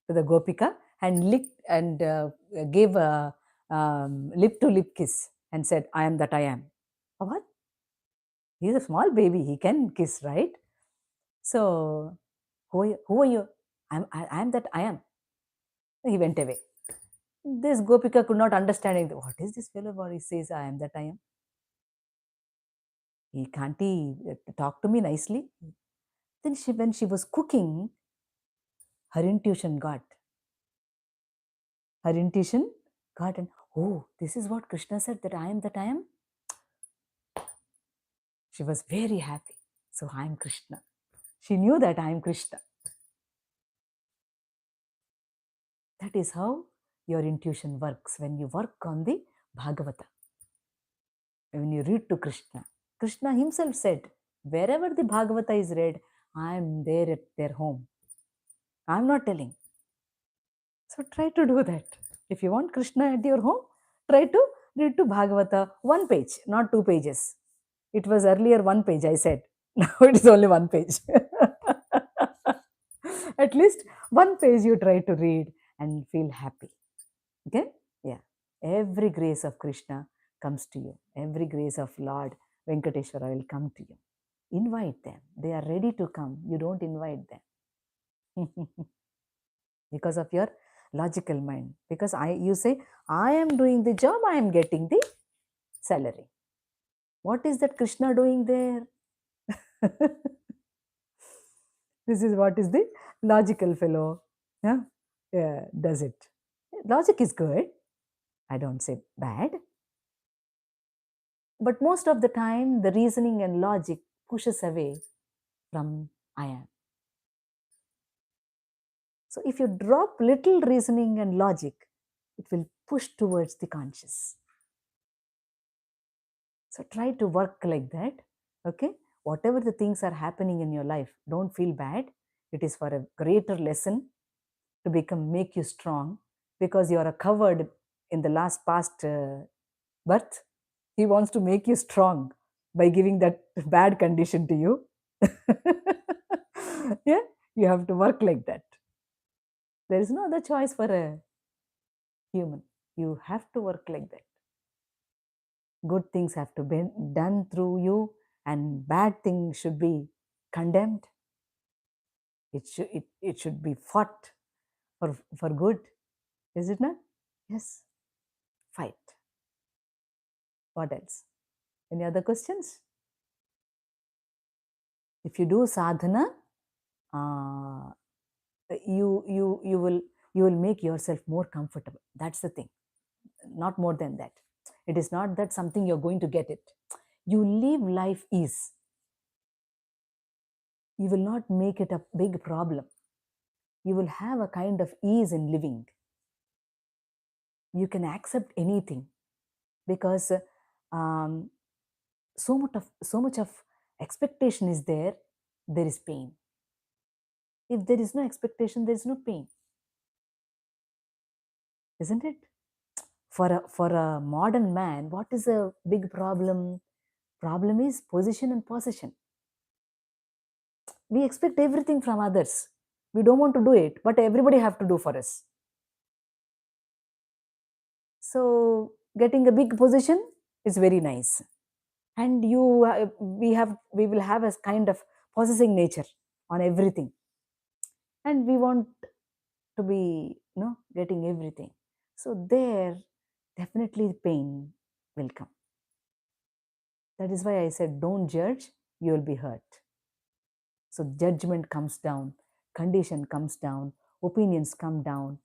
to the Gopika and licked and gave a lip to lip kiss and said, I am that I am. What? He's a small baby. He can kiss, right? So, who are you? I am that I am. He went away. This Gopika could not understand it. What is this fellow? What he says, I am that I am. Can't he talk to me nicely? Then when she was cooking, her intuition got. And this is what Krishna said, that I am that I am. She was very happy. So I am Krishna. She knew that I am Krishna. That is how your intuition works when you work on the Bhagavata. When you read to Krishna. Krishna himself said, wherever the Bhagavata is read, I am there at their home. I am not telling. So try to do that. If you want Krishna at your home, try to read to Bhagavata 1 page, not 2 pages. It was earlier 1 page, I said. Now it is only 1 page. At least 1 page you try to read and feel happy. Okay? Yeah. Every grace of Krishna comes to you. Every grace of Lord Venkateswara will come to you. Invite them. They are ready to come. You don't invite them. Because of your logical mind. Because you say, I am doing the job, I am getting the salary. What is that Krishna doing there? This is what is the logical fellow does it. Logic is good. I don't say bad. But most of the time, the reasoning and logic pushes away from I am. So if you drop little reasoning and logic, it will push towards the conscious. So try to work like that. Okay? Whatever the things are happening in your life, don't feel bad. It is for a greater lesson to make you strong, because you are covered in the past birth. He wants to make you strong by giving that bad condition to you. Yeah, you have to work like that. There is no other choice for a human. You have to work like that. Good things have to be done through you, and bad things should be condemned. It should be fought for good. Is it not? Yes. Fight. What else? Any other questions? If you do sadhana, you will make yourself more comfortable. That's the thing. Not more than that. It is not that something you're going to get it. You live life ease. You will not make it a big problem. You will have a kind of ease in living. You can accept anything, because so much of expectation is there. There is pain. If there is no expectation, there is no pain, isn't it? For a modern man, what is a big problem? Problem is position and possession. We expect everything from others. We don't want to do it, but everybody have to do for us. So getting a big position is very nice, and we will have a kind of possessing nature on everything, and we want to be getting everything. So there definitely pain will come. That is why I said, don't judge, you will be hurt. So judgment comes down, condition comes down, opinions come down.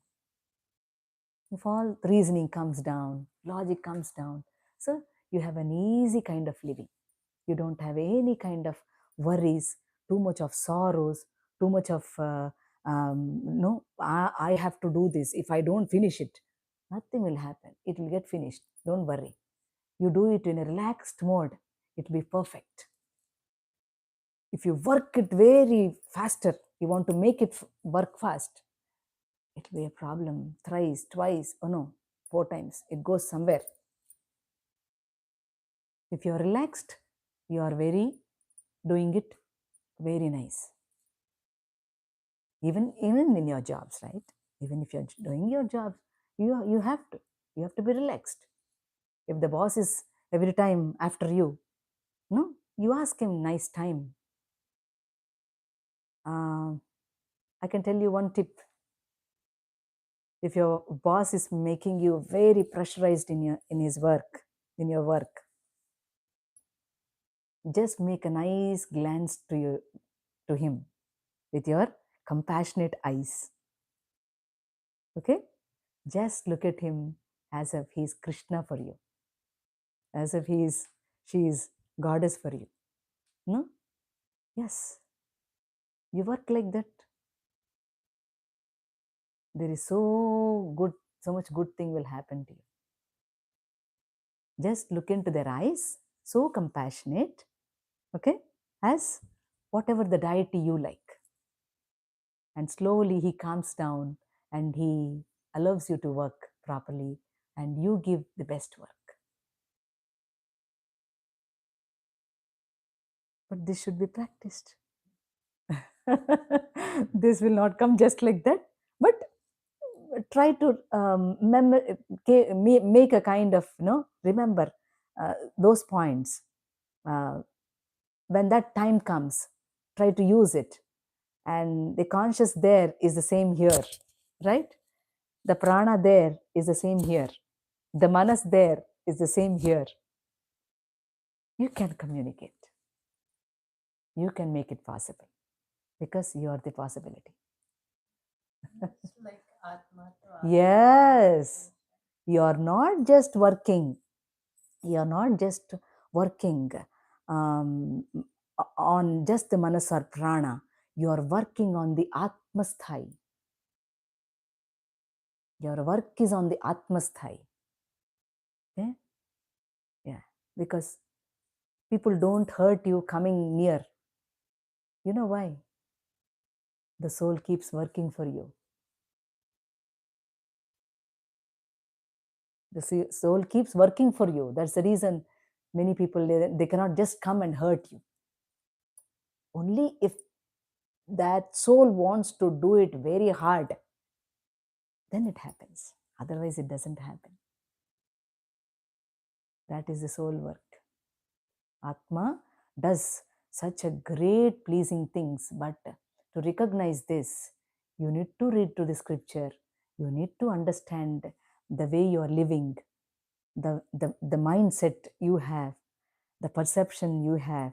If all reasoning comes down, logic comes down, so you have an easy kind of living. You don't have any kind of worries, too much of sorrows, too much of, no, I have to do this. If I don't finish it, nothing will happen. It will get finished. Don't worry. You do it in a relaxed mode, it will be perfect. If you work it very faster, you want to make it work fast, it will be a problem. Thrice, twice, oh no, 4 times. It goes somewhere. If you are relaxed, you are doing it very nice. Even in your jobs, right? Even if you're doing your jobs, you have to be relaxed. If the boss is every time after you, no, you ask him nice time. I can tell you one tip. If your boss is making you very pressurized in your work, just make a nice glance to him with your compassionate eyes. Okay? Just look at him as if he is Krishna for you, as if she is goddess for you. No? Yes. You work like that. There is so much good thing will happen to you. Just look into their eyes, so compassionate, okay, as whatever the deity you like. And slowly he calms down and he allows you to work properly, and you give the best work. But this should be practiced. This will not come just like that, but try to make a kind of, remember those points. When that time comes, try to use it. And the conscious there is the same here, right? The prana there is the same here. The manas there is the same here. You can communicate. You can make it possible, because you are the possibility. It's like Atma to Atma. Yes. You are not just working. You are not just working on just the manas or prana. You are working on the atmasthai. Your work is on the atmasthai. Okay? Yeah. Because people don't hurt you coming near. You know why? The soul keeps working for you. The soul keeps working for you. That's the reason many people, they cannot just come and hurt you. Only if that soul wants to do it very hard, then it happens. Otherwise, it doesn't happen. That is the soul work. Atma does such a great pleasing things, but to recognize this, you need to read to the scripture. You need to understand the way you are living, the mindset you have, the perception you have,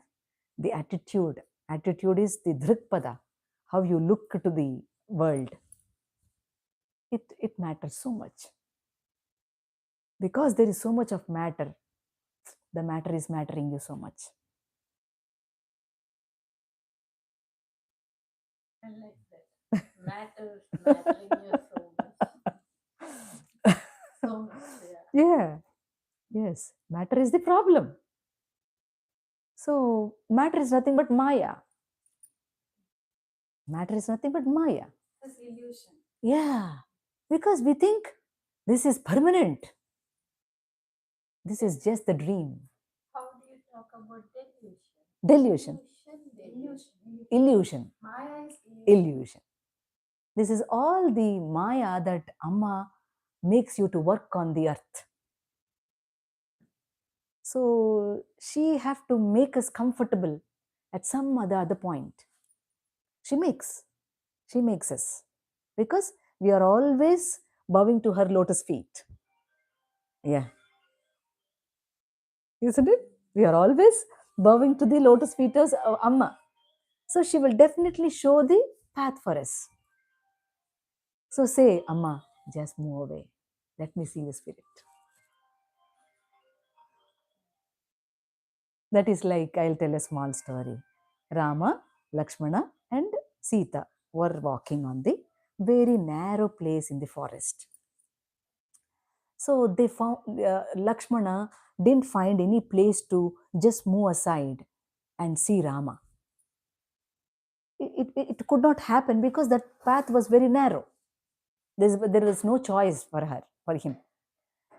the attitude. Attitude is the drikpada, how you look to the world. It matters so much. Because there is so much of matter, the matter is mattering you so much. I like that. Matters mattering you so much. So much, yeah. Yeah. Yes. Matter is the problem. So, matter is nothing but Maya. Matter is nothing but Maya. It's illusion. Yeah. Because we think this is permanent. This is just the dream. How do you talk about delusion? Delusion. Illusion. Maya is Illusion. This is all the Maya that Amma makes you to work on the earth. So she have to make us comfortable at some other point. She makes us, because we are always bowing to her lotus feet. Yeah. Isn't it? We are always bowing to the lotus feet of Amma. So she will definitely show the path for us. So say, Amma, just move away. Let me see the spirit. That is like, I'll tell a small story. Rama, Lakshmana and Sita were walking on the very narrow place in the forest. So they found, Lakshmana didn't find any place to just move aside and see Rama. It could not happen because that path was very narrow. There was no choice for him.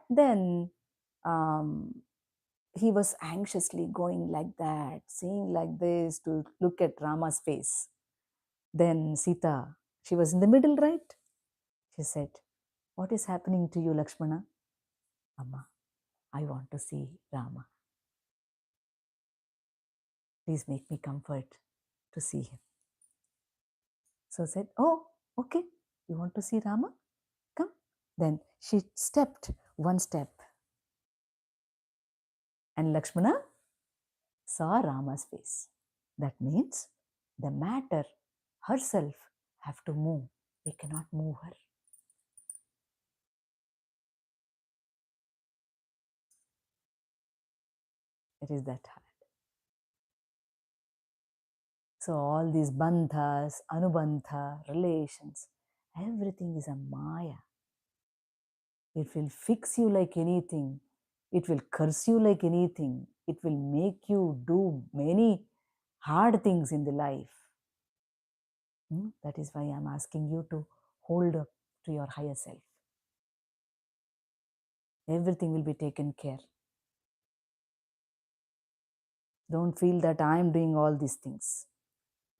Then he was anxiously going like that, seeing like this to look at Rama's face. Then Sita, she was in the middle, right? She said, "What is happening to you, Lakshmana?" "Amma, I want to see Rama. Please make me comfort to see him." So I said, "Oh, okay. You want to see Rama? Come." Then she stepped one step. And Lakshmana saw Rama's face. That means the matter herself have to move. We cannot move her. It is that hard. So all these bandhas, anubandha, relations, everything is a maya. It will fix you like anything. It will curse you like anything. It will make you do many hard things in the life. That is why I'm asking you to hold up to your higher self. Everything will be taken care. Don't feel that I am doing all these things.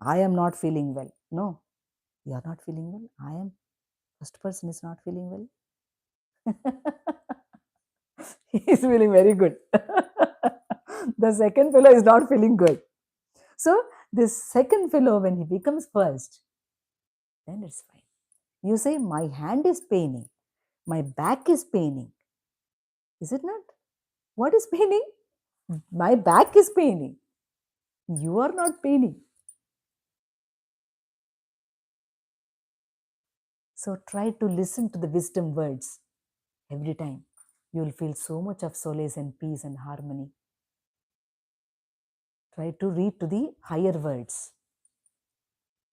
I am not feeling well. No, you are not feeling well. I am. First person is not feeling well. He is feeling very good. The second fellow is not feeling good. So this second fellow, when he becomes first, then it's fine. You say, my hand is paining. My back is paining. Is it not? What is paining? My back is paining. You are not paining. So try to listen to the wisdom words every time. you will feel so much of solace and peace and harmony. Try to read to the higher words.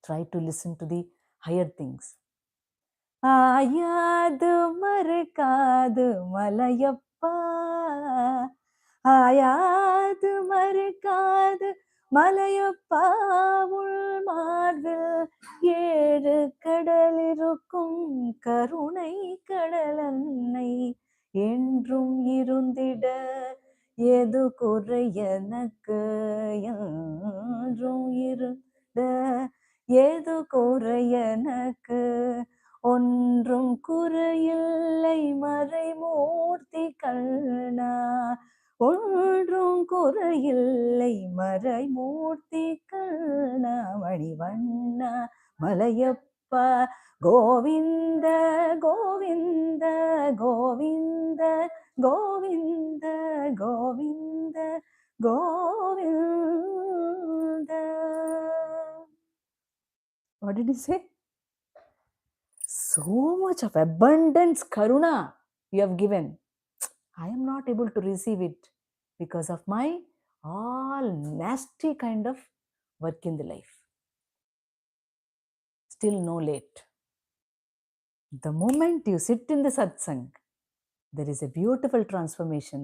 Try to listen to the higher things. ஆயாது மறுக்காது Malayappa, ஆயாது மறுக்காது Malayappa, உள் மார்பில் ஏழு கடல் இருக்கும் கருணை கடல் அன்னை என்றும் இருந்திட எது குறை எனக்கு, என்றும் இருந்த ஏது குறை எனக்கு, ஒன்றும் குறையில்லை மறைமூர்த்தி கண்ணா, ஒன்றும் குறையில்லை மறைமூர்த்தி கண்ணா, மணிவண்ணா Malayappa, Govind Govind Govind Govind Govind Govind. What did he say? So much of abundance karuna you have given. I am not able to receive it because of my all nasty kind of work in the life. Still no late. The moment you sit in the satsang, there is a beautiful transformation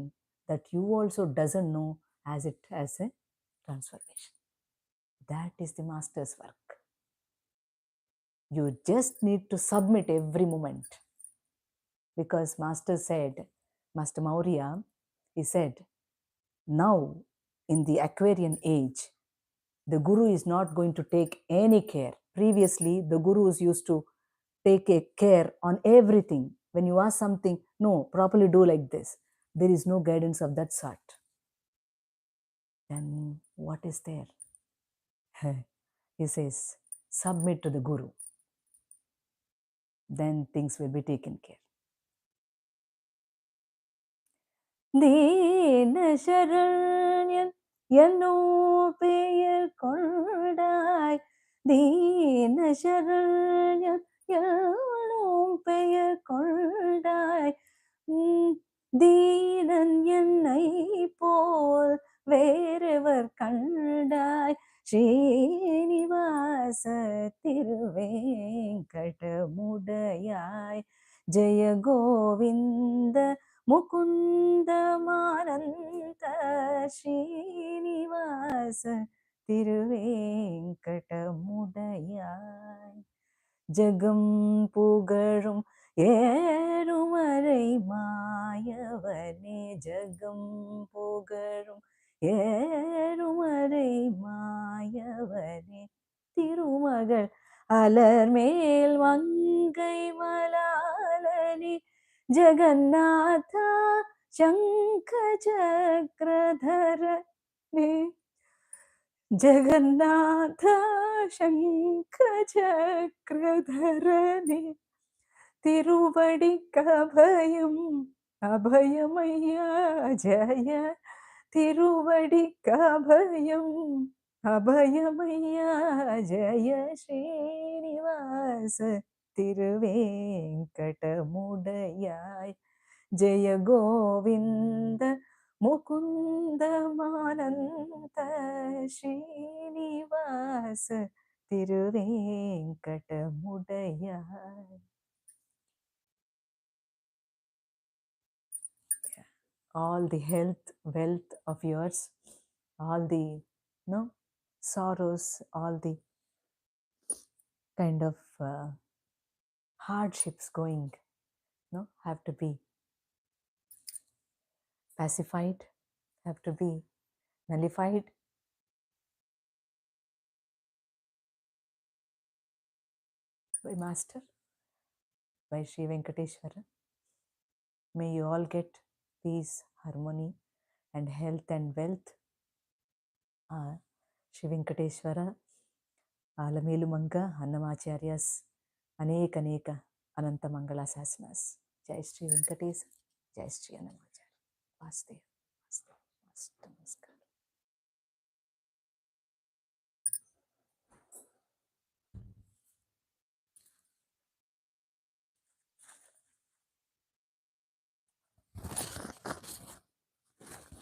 that you also doesn't know as it as a transformation. That is the master's work. You just need to submit every moment. Because Master said, Master Maurya, he said, now in the Aquarian age, the Guru is not going to take any care. Previously, the Gurus used to take a care on everything. When you ask something, no, properly do like this. There is no guidance of that sort. Then what is there? He says, submit to the Guru. Then things will be taken care. தீன சரண்யன் என்னோ பெயர் கொண்டாய், தீன சரண்யன் என்னோ பெயர் கொண்டாய், தீனன் என்னை போல் wherever கண்டாய், ஸ்ரீனிவாச திருவேங்கடமுடையாய், ஜெய கோவிந்த முகுந்த மானந்த ஸ்ரீனிவாச திருவேங்கடமுடையாய், ஜகம் புகழும் ஏறுமறை மாயவனே, ஜகம் புகழும் ஏறுமறை மாயவனே, திருமகள் அலர்மேல் மங்கை மலாலனே, ஜகநாத சங்க சக்கரதரனே, ஜகநாத சங்க சக்கரதரனே, திருவடிக்கபயம் அபயமையா ஜய, திருவடிக்கபயம் அபயமையா ஜய, ஸ்ரீனிவாச திருவேங்கடமுடையாய், ஜெய கோவிந்த முகுந்த மானந்த Srinivasa திருவேங்கடமுடையாய். All the health, wealth of yours, all the sorrows, all the kind of hardships going, have to be pacified, have to be nullified. By Master, by Sri Venkateswara. May you all get peace, harmony, and health and wealth. Sri Venkateswara, Alamelumanga, Annamacharya's Aneka Ananta Mangala Sasanas. Jai Sri Venkatesh, Jai Sri Annamacharya. Vaste, Vaste, Vaste, Namaskar.